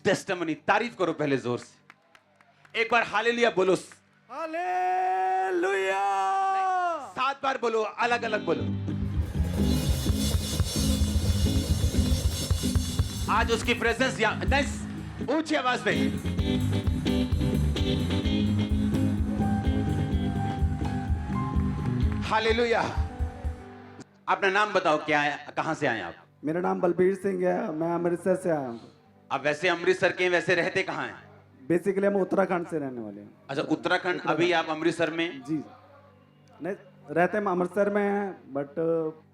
Testimony. तारीफ करो पहले जोर से। एक बार हालेलुया बोलो। हालेलुया। 7 बार बोलो, अलग अलग बोलो। आज उसकी प्रेजेंस यहाँ, नाइस, ऊंची आवाज में। हालेलुया। अपना नाम बताओ, क्या है, कहां से आए आप? मेरा नाम बलबीर सिंह है, मैं अमृतसर से आया हूँ। आप वैसे अमृतसर के हैं, वैसे रहते कहाँ हैं? बेसिकली हम उत्तराखंड से रहने वाले हैं। अच्छा, उत्तराखंड। अभी आप अमृतसर में जी नहीं, रहते हम अमृतसर में हैं, बट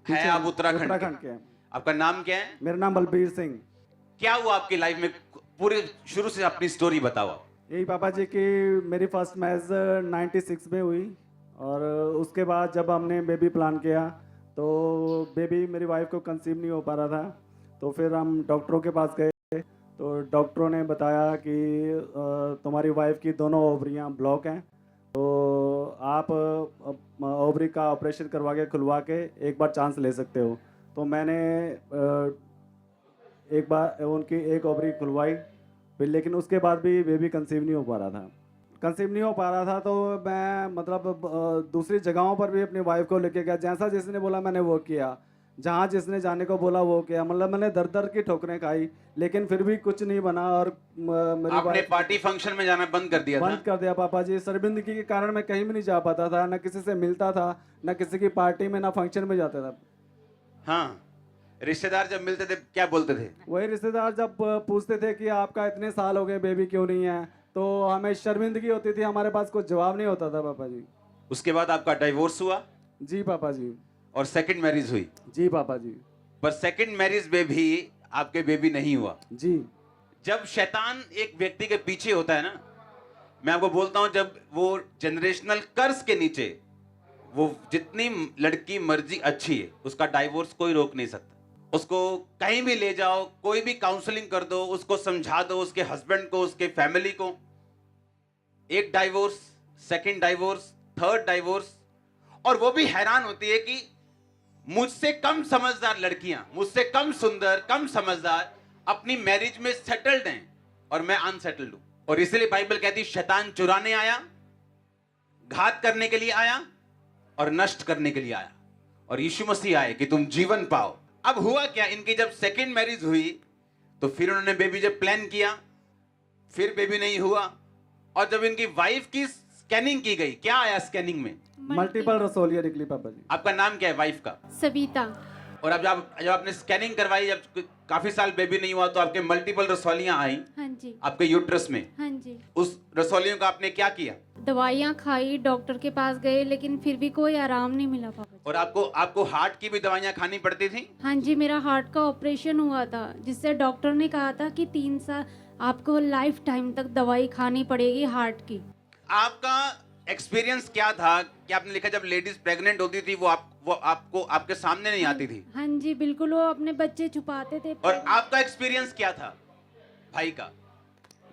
है आप उत्तराखंड के हैं। आपका नाम क्या है? मेरा नाम बलबीर सिंह। क्या हुआ आपकी लाइफ में? पूरे शुरू से अपनी स्टोरी बताओ आप। यही पापा जी की मेरी फर्स्ट मैरिज 96 में हुई, और उसके बाद जब हमने बेबी प्लान किया तो बेबी मेरी वाइफ को कंसीव नहीं हो पा रहा था। तो फिर हम डॉक्टरों के पास गए, तो डॉक्टरों ने बताया कि तुम्हारी वाइफ की दोनों ओवरियां ब्लॉक हैं, तो आप ओवरी का ऑपरेशन करवा के खुलवा के एक बार चांस ले सकते हो। तो मैंने एक बार उनकी एक ओवरी खुलवाई, फिर लेकिन उसके बाद भी बेबी कंसीव नहीं हो पा रहा था। तो मैं मतलब दूसरी जगहों पर भी अपनी वाइफ को लेके गया, जैसा जिसने बोला मैंने वो किया, जहाँ जिसने जाने को बोला वो किया। मतलब मैंने दर दर की ठोकरें खाई, लेकिन फिर भी कुछ नहीं बना। और मेरी आपने वाइफ पार्टी फंक्शन में जाना बंद कर दिया था? बंद कर दिया पापा जी। शर्मिंदगी के कारण मैं कहीं भी नहीं जा पाता था, न किसी से मिलता था, न किसी की पार्टी में, न फंक्शन में जाता था। हाँ, रिश्तेदार जब मिलते थे क्या बोलते थे? वही रिश्तेदार जब पूछते थे कि आपका इतने साल हो गए, बेबी क्यों नहीं है, तो हमें शर्मिंदगी होती थी, हमारे पास कुछ जवाब नहीं होता था पापा जी। उसके बाद आपका डाइवोर्स हुआ जी पापा जी। और सेकंड मैरिज हुई। जी पापा जी। पर सेकंड मैरिज में भी आपके बेबी नहीं हुआ। जी। जब शैतान एक व्यक्ति के पीछे होता है ना, मैं आपको बोलता हूं, जब वो जनरेशनल कर्ज के नीचे, वो जितनी लड़की मर्जी अच्छी है, उसका डाइवोर्स कोई रोक नहीं सकता। उसको कहीं भी ले जाओ, कोई भी काउंसलिंग कर दो, उसको समझा दो, उसके हस्बैंड को, उसके फैमिली को। एक divorce, second divorce, third divorce, और वो भी हैरान होती है कि मुझसे कम समझदार लड़कियां, मुझसे कम सुंदर, कम समझदार अपनी मैरिज में सेटल्ड हैं और मैं अनसेटल्ड हूं। और इसलिए बाइबल कहती है शैतान चुराने आया, घात करने के लिए आया और नष्ट करने के लिए आया, और यीशु मसीह आए कि तुम जीवन पाओ। अब हुआ क्या, इनकी जब सेकंड मैरिज हुई तो फिर उन्होंने बेबी जब प्लान किया, फिर बेबी नहीं हुआ। और जब इनकी वाइफ की स्कैनिंग की गई, क्या आया स्कैनिंग में? मल्टीपल रसोलियां निकली पापा जी। आपका नाम क्या है वाइफ का? सविता। और अब जब आपने स्कैनिंग करवाई, जब काफी साल बेबी नहीं हुआ, तो आपके मल्टीपल रसौलियां आई हाँ जी। आपके यूट्रस में। हाँ जी। उस रसौलियों का आपने क्या किया? दवाइयाँ खाई, डॉक्टर के पास गए, लेकिन फिर भी कोई आराम नहीं मिला पापा जी। और आपको हार्ट की भी दवाइयां खानी पड़ती थी? हाँ जी, मेरा हार्ट का ऑपरेशन हुआ था, जिससे डॉक्टर ने कहा था कि 3 साल आपको लाइफ टाइम तक दवाई खानी पड़ेगी हार्ट की। आपका एक्सपीरियंस क्या था कि आपने लिखा जब लेडीज प्रेग्नेंट होती थी वो आपको आपके सामने नहीं आती थी? हाँ जी बिल्कुल, वो अपने बच्चे छुपाते थे। और आपका एक्सपीरियंस क्या था भाई का?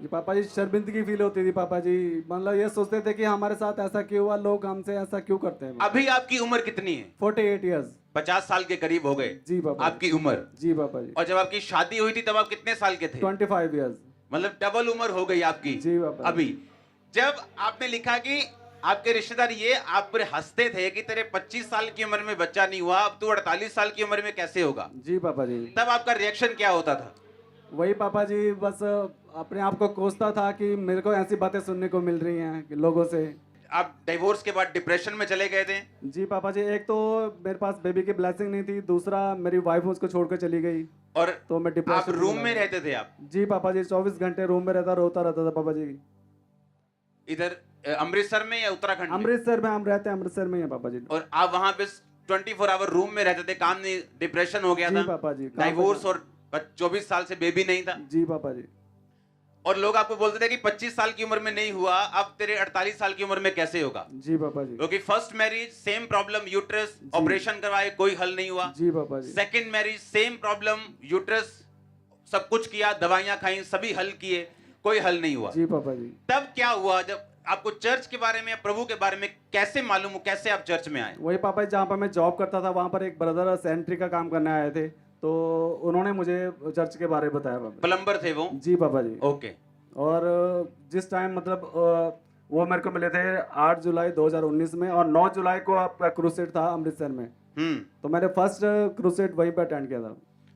जी पापा जी, शर्मिंदगी फील होती थी पापा जी। मतलब ये सोचते थे कि हमारे साथ ऐसा क्यों हुआ, लोग हमसे ऐसा क्यों करते हैं। अभी आपकी उम्र कितनी है? 48 ईयर्स। 50 साल के करीब हो गए जी पापा। आपकी उम्र। जी पापा जी। और जब आपकी शादी हुई थी तब आप कितने साल के थे? 25 ईयर्स। मतलब डबल उम्र हो गई आपकी। जी पापा। अभी जब आपने लिखा कि आपके रिश्तेदार ये आप पर हंसते थे कि तेरे 25 साल की उम्र में बच्चा नहीं हुआ, अब तू 48 साल की उम्र में कैसे होगा? जी पापा जी। तब आपका रिएक्शन क्या होता था? वही पापा जी, बस अपने आप को कोसता था कि मेरे को ऐसी बातें सुनने को मिल रही हैं कि लोगों से। आप डिवोर्स के बाद डिप्रेशन में चले गए थे? जी पापा जी, एक तो मेरे पास बेबी की ब्लेसिंग नहीं थी, दूसरा मेरी वाइफ मुझको छोड़कर चली गई, और तो मैं आप डिप्रेशन रूम में रहते थे आप? जी पापा जी, 24 घंटे रूम में रोता रहता था पापा जी। इधर अमृतसर में या उत्तराखंड में? अमृतसर में हम रहते हैं, अमृतसर में ही है पापा जी। और आप वहां पे 24 आवर रूम में रहते थे, काम नहीं, डिप्रेशन हो गया जी था? पापा जी। डाइवोर्स और 24 साल से बेबी नहीं था? जी पापा जी। और लोग आपको बोलते थे कि 25 साल की उम्र में नहीं हुआ, अब तेरे 48 साल की उम्र में कैसे होगा? जी पापा जी। क्योंकि first marriage same problem, uterus, operation करवाए कोई हल नहीं हुआ। जी पापा जी। Second marriage same problem, uterus, सब कुछ किया, दवाइयां खाई, सभी हल किए, कोई हल नहीं हुआ। जी पापा जी। तब क्या हुआ जब आपको चर्च के बारे में या प्रभु के बारे में कैसे मालूम हो, कैसे आप चर्च में आए? वही पापा जी, जहाँ पर मैं जॉब करता था वहाँ पर एक ब्रदर सेंट्री का काम करने आए थे, तो उन्होंने मुझे चर्च के बारे में बताया पापा प्लम्बर थे वो? जी पापा जी। ओके। और जिस टाइम मतलब वो मेरे को मिले थे 8 जुलाई 2019 में, और 9 जुलाई को आपका क्रूसेड था अमृतसर में, तो मैंने फर्स्ट क्रूसेड वहीं पे अटेंड किया था।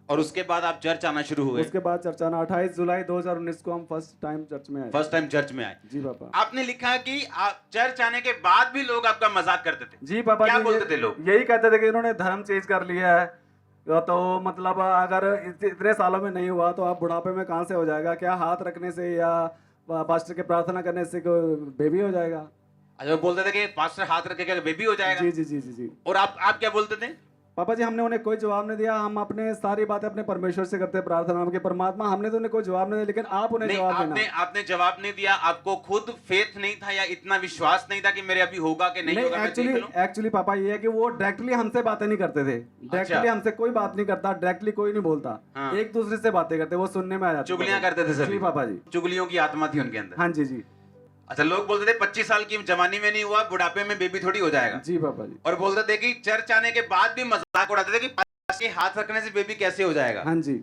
और उसके बाद आप चर्च आना शुरू हुए? उसके बाद चर्च आना 28 जुलाई 2019 को हम फर्स्ट टाइम चर्च में आए। फर्स्ट टाइम चर्च में आए? जी पापा। आपने लिखा कि आप चर्च आने के बाद भी लोग आपका मजाक करते थे? जी पापा। क्या जी, बोलते थे लोग? यही कहते थे कि इन्होंने धर्म चेंज कर लिया है, तो मतलब अगर इतने सालों में नहीं हुआ तो आप बुढ़ापे में कहाँ से हो जाएगा, क्या हाथ रखने से या पास्टर के प्रार्थना करने से बेबी हो जाएगा। अच्छा, वो बोलते थे कि पास्टर हाथ रख के बेबी हो जाएगा? जी जी जी जी जी। और आप क्या बोलते थे? पापा जी हमने उन्हें कोई जवाब नहीं दिया, हम अपने सारी बातें अपने परमेश्वर से करते हैं प्रार्थना, के परमात्मा, हमने तो उन्हें कोई जवाब नहीं दिया, लेकिन आप उन्हें नहीं, जवाब देना। आपने जवाब नहीं दिया। आपको खुद फेथ नहीं था या इतना विश्वास नहीं था कि मेरे अभी होगा कि नहीं होगा? एक्चुअली पापा ये है कि वो डायरेक्टली हमसे बातें नहीं करते थे, डायरेक्टली हमसे कोई बात नहीं करता, डायरेक्टली कोई नहीं बोलता, हाँ। एक दूसरे से बातें करते, वो सुनने में आ जाता। चुगलियां करते थे सभी? जी पापा जी। चुगलियों की आत्मा थी उनके अंदर? हाँ जी जी। अच्छा, लोग बोलते थे 25 साल की जवानी में नहीं हुआ, बुढ़ापे में बेबी थोड़ी हो जाएगा। जी पापा जी। और बोलते थे कि चर्च आने के बाद भी मजाक उड़ाते थे कि पास के हाथ रखने से बेबी कैसे हो जाएगा। हाँ जी।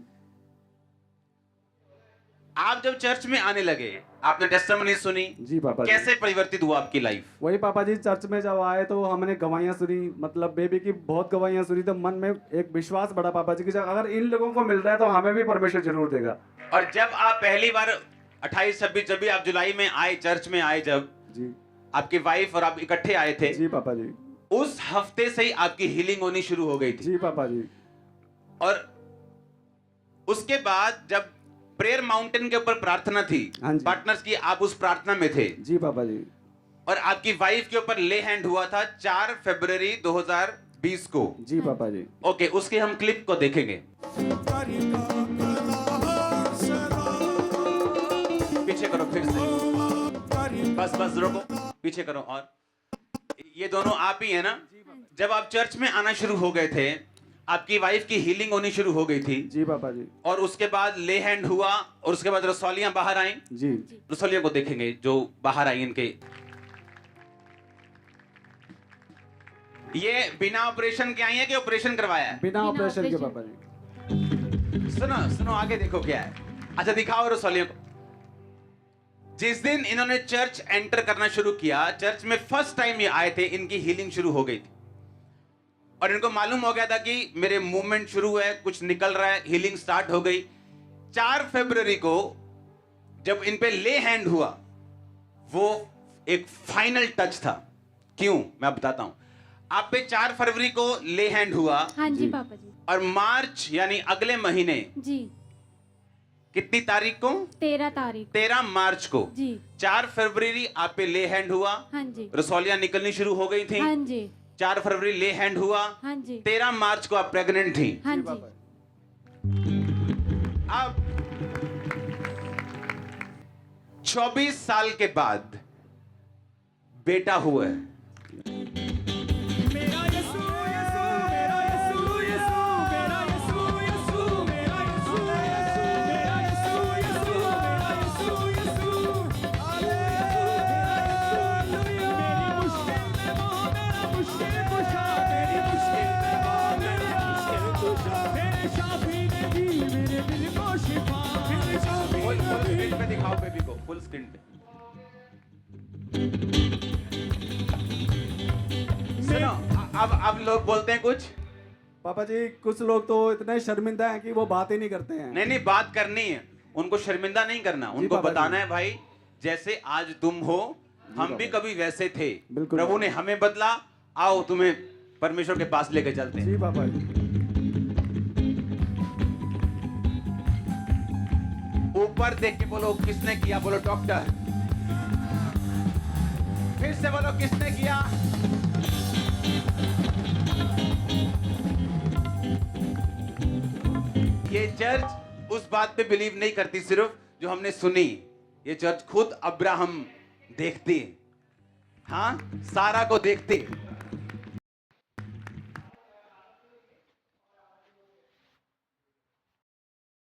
आप जब चर्च में आने लगे, आपने टेस्टिमनी सुनी? जी पापा जी। कैसे परिवर्तित हुआ आपकी लाइफ? वही पापा जी, चर्च में जब आए तो हमने गवाहियां सुनी, मतलब बेबी की बहुत गवाहियां सुनी, तो मन में एक विश्वास बढ़ा पापा जी कि अगर इन लोगों को मिल रहा है तो हमें भी परमेश्वर जरूर देगा। और जब आप पहली बार 28-26 जब भी आप जुलाई में आए, चर्च में आए, जब जी आपकी वाइफ और आप इकट्ठे आए थे, जी पापा जी, उस हफ्ते से ही आपकी हीलिंग होनी शुरू हो गई थी। जी पापा जी। और उसके बाद जब प्रेयर माउंटेन के ऊपर प्रार्थना थी, हाँ जी। पार्टनर्स की, आप उस प्रार्थना में थे, जी पापा जी। और आपकी वाइफ के ऊपर ले हैंड हुआ था 4 फरवरी 2020 को। जी पापा जी। ओके, उसके हम क्लिप को देखेंगे। पीछे करो फिर से, बस रुको, पीछे करो। और ये दोनों आप ही है ना? जब आप चर्च में आना शुरू हो गए थे, आपकी वाइफ की हीलिंग होनी शुरू हो गई थी। जी पापा जी। और उसके बाद ले हैंड हुआ, और उसके बाद रसौलियां बाहर आई। जी। रसौलियों को देखेंगे जो बाहर आई इनके। ये बिना ऑपरेशन के आई है कि ऑपरेशन करवाया है? बिना बिना ऑपरेशन के ऑपरेशन। पापा जी। सुनो आगे देखो क्या है। अच्छा, दिखाओ रसौलियों को। जिस दिन इन्होंने चर्च एंटर करना शुरू किया, चर्च में फर्स्ट टाइम ये आए थे, इनकी हीलिंग शुरू हो गई थी। और इनको मालूम हो गया था कि मेरे मूवमेंट शुरू है, कुछ निकल रहा है, हीलिंग स्टार्ट हो गई। 4 फरवरी को जब इन पे ले हैंड हुआ, वो एक फाइनल टच था। क्यों, मैं बताता हूं। आप पे 4 फरवरी को ले हैंड हुआ। हाँ जी जी। पापा जी। और मार्च यानी अगले महीने जी। कितनी तारीख को? 13 तारीख। 13 मार्च को। जी। 4 फरवरी आप पे ले हैंड हुआ, हाँ जी। रसौलियां निकलनी शुरू हो गई थी। हाँ जी। 4 फरवरी ले हैंड हुआ, हाँ जी। 13 मार्च को आप प्रेग्नेंट थी। हाँ जी जी। पापा। अब 24 साल के बाद बेटा हुआ है। मेरा यीशु यीशु मेरा यीशु यीशु मेरा यीशु यीशु मेरा यीशु मेरा यीशु यीशु मेरा यीशु यीशु हालेलुया। मेरी मुश्किल में वो मेरा मुश्किल कुशा, मेरी मुश्किल में वो मेरा मुश्किल कुशा, मेरे शाफी ने दी मेरे दिल को शिफा, मेरे शाफी फुल ने स्क्रीन पे दिखाओ बेबी को, फुल स्क्रीन पे। सुनो, अब लोग बोलते हैं कुछ। पापा जी कुछ लोग तो इतने शर्मिंदा हैं कि वो बात ही नहीं करते हैं। नहीं, बात करनी है, उनको शर्मिंदा नहीं करना, उनको पापा जी। बताना है भाई, जैसे आज तुम हो, हम भी पापा। कभी वैसे थे, बिल्कुल प्रभु पापा। ने हमें बदला, आओ तुम्हें परमेश्वर के पास लेके चलते हैं। जी पापा जी। ऊपर देख के बोलो किसने किया, बोलो डॉक्टर। फिर से बोलो किसने किया। ये चर्च उस बात पे बिलीव नहीं करती सिर्फ जो हमने सुनी, ये चर्च खुद अब्राहम देखती है, हाँ, सारा को देखती है।